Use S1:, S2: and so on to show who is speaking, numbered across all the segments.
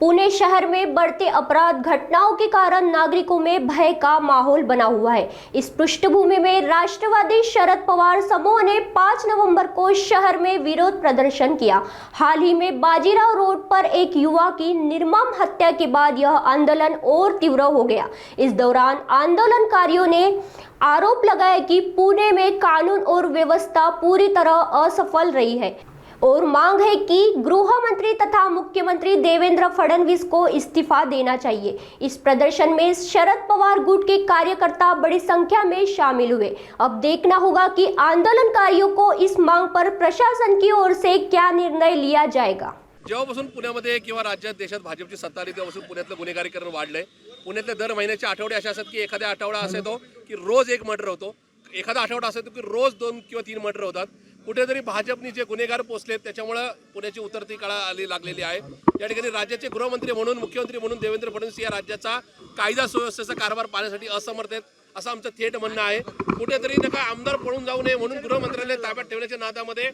S1: पुणे शहर में बढ़ते अपराध घटनाओं के कारण नागरिकों में भय का माहौल बना हुआ है। इस पृष्ठभूमि में राष्ट्रवादी शरद पवार समूह ने 5 नवंबर को शहर में विरोध प्रदर्शन किया। हाल ही में बाजीराव रोड पर एक युवा की निर्मम हत्या के बाद यह आंदोलन और तीव्र हो गया। इस दौरान आंदोलनकारियों ने आरोप लगाया कि पुणे में कानून और व्यवस्था पूरी तरह असफल रही है और मांग है कि गृह मंत्री तथा मुख्यमंत्री देवेंद्र फडणवीस को इस्तीफा देना चाहिए। इस प्रदर्शन में शरद पवार गुट के कार्यकर्ता बड़ी संख्या में शामिल हुए। अब देखना होगा कि आंदोलनकारियों को इस मांग पर प्रशासन की ओर से क्या निर्णय लिया जाएगा।
S2: जेव्हापासून पुण्यामध्ये किंवा राज्यात देशात भाजपची सत्ता आली तेव्हापासून पुण्यातलं गुन्हेगारीकरण वाढलंय। पुण्यातले दर महिन्याचे आठवडे असे असतात की एखादा आठवडा असा येतो की रोज एक मर्डर होतो, एखादा आठवडा असा येतो की रोज 2 किंवा 3 मर्डर होतात। कुठेतरी भाजपने जे गुन्हेगार पोचलेत त्याच्यामुळे पुण्याची उतरती काळा आली लागलेली आहे। या ठिकाणी राज्याचे गृहमंत्री म्हणून मुख्यमंत्री म्हणून देवेंद्र फडणवीस या राज्याचा कायदा सुव्यवस्थेचा कारभार पाहण्यासाठी असमर्थ आहेत असं आमचं थेट म्हणणं आहे। कुठेतरी नका आमदार पळून जाऊ नये म्हणून गृहमंत्र्याने ताब्यात ठेवण्याच्या नादामध्ये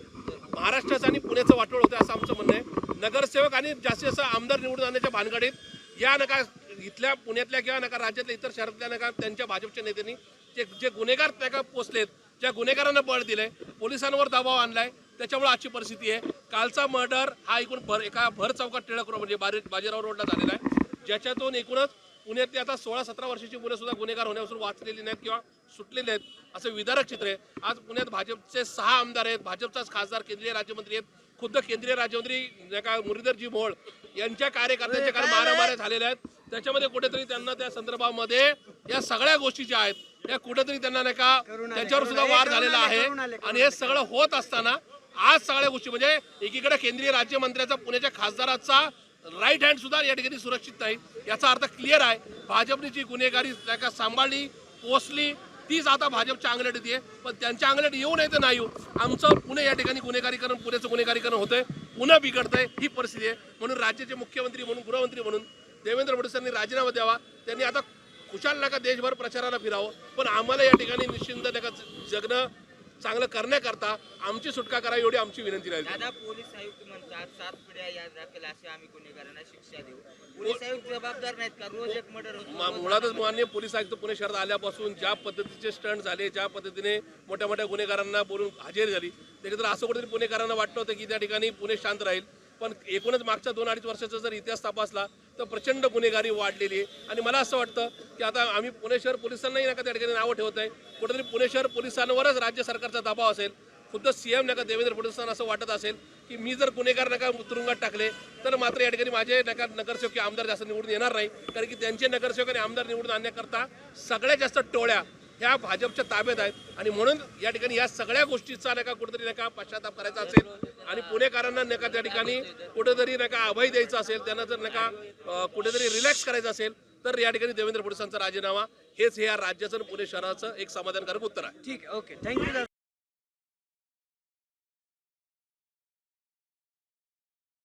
S2: महाराष्ट्राचं आणि पुण्याचं वाटोळ होतं असं आमचं म्हणणं आहे। नगरसेवक आणि जास्तीत जास्त आमदार निवडून आणण्याच्या भानगडीत या नका इथल्या पुण्यातल्या किंवा नका राज्यातल्या इतर शहरातल्या नका त्यांच्या भाजपच्या नेत्यांनी जे गुन्हेगार त्या पोचलेत, ज्या गुन्हेगारांना बळ दिलंय, पोलिसांवर दबाव आणलाय, त्याच्यामुळे आजची परिस्थिती आहे। कालचा मर्डर हा एकूण एका भर चौकात टिळक रोड म्हणजे बाजीराव रोडला झालेला आहे, ज्याच्यातून एकूणच पुण्यातली आता 16-17 वर्षाची मुलं सुद्धा गुन्हेगार होण्यापासून वाचलेली नाहीत किंवा सुटलेली आहेत असं विदारक चित्र आहे। आज पुण्यात भाजपचे 6 आमदार आहेत, भाजपचाच खासदार केंद्रीय राज्यमंत्री आहेत, खुद्द केंद्रीय राज्यमंत्री मुरलीधरजी मोहोळ यांच्या कार्यकर्त्यांच्या काल मारामाऱ्या झालेल्या आहेत। त्याच्यामध्ये कुठेतरी त्यांना त्या संदर्भामध्ये या सगळ्या गोष्टी ज्या आहेत या कुठेतरी त्यांना नाही का त्यांच्यावर सुद्धा वार झालेला आहे। आणि हे सगळं होत असताना आज सगळ्या गोष्टी म्हणजे एकीकडे केंद्रीय राज्यमंत्र्याचा पुण्याच्या खासदाराचा राईट हँड सुद्धा या ठिकाणी सुरक्षित नाही, याचा अर्थ क्लिअर आहे भाजपने जी गुन्हेगारी का सांभाळली पोचली तीच आता भाजपच्या अंगलटीत आहे। पण त्यांच्या अंगलट येऊ नये तर नाही, आमचं पुणे या ठिकाणी गुन्हेगारीकरण पुण्याचं गुन्हेगारीकरण होतंय, पुन्हा बिघडतंय ही परिस्थिती आहे। म्हणून राज्याचे मुख्यमंत्री म्हणून गृहमंत्री म्हणून देवेंद्र फडणवीस यांनी राजीनामा द्यावा। त्यांनी आता खुशाल नका देशभर प्रचाराला फिरावं, पण आम्हाला या ठिकाणी निश्चिंत नका जगणं चांगलं करण्याकरता आमची सुटका करा एवढी आमची विनंती राहील।
S3: दादा पोलीस आयुक्त म्हणतात 7 पिढ्या याद राखेल असे आम्ही गुन्हेगारांना शिक्षा देऊ। पोलीस आयुक्त जबाबदार नाहीत का? रोज एक मर्डर होतो।
S2: मुळातच माननीय पोलीस आयुक्त पुणे शहरात आल्यापासून ज्या पद्धतीचे स्टंट झाले, ज्या पद्धतीने मोठ्या मोठ्या गुन्हेगारांना बोलून हजेरी झाली, त्याच्यात असं कुठेतरी पुणेकरांना वाटतं होतं की त्या ठिकाणी पुणे शांत राहील। पण एकूणच मागच्या 2-2.5 वर्षाचा जर इतिहास तपासला तर प्रचंड गुन्हेगारी वाढलेली आहे। आणि मला असं वाटतं की आता आम्ही पुणे शहर पोलिसांनाही नका त्या ठिकाणी नावं ठेवत आहे, कुठेतरी पुणे शहर पोलिसांवरच राज्य सरकारचा दबाव असेल, खुद्द सीएम नका देवेंद्र फडणवीसांना असं वाटत असेल की मी जर गुन्हेगार नका तुरुंगात टाकले तर मात्र या ठिकाणी माझे नका नगरसेवक किंवा आमदार जास्त निवडून येणार नाही, कारण की त्यांचे नगरसेवक आणि आमदार निवडून आणण्याकरता सगळ्यात जास्त टोळ्या ह्या भाजपच्या ताब्यात आहेत। आणि म्हणून या ठिकाणी या सगळ्या गोष्टीचा नका कुठेतरी नका पश्चाताप करायचा असेल आणि पुणेकरांना नका त्या ठिकाणी कुठेतरी नका अभय द्यायचा असेल, त्यांना जर नका कुठेतरी रिलॅक्स करायचं असेल तर या ठिकाणी देवेंद्र फडणवीसांचा राजीनामा हेच हे या राज्याचं पुणे शहराचं एक समाधानकारक उत्तर आहे।
S4: ठीक आहे, ओके, थँक्यू।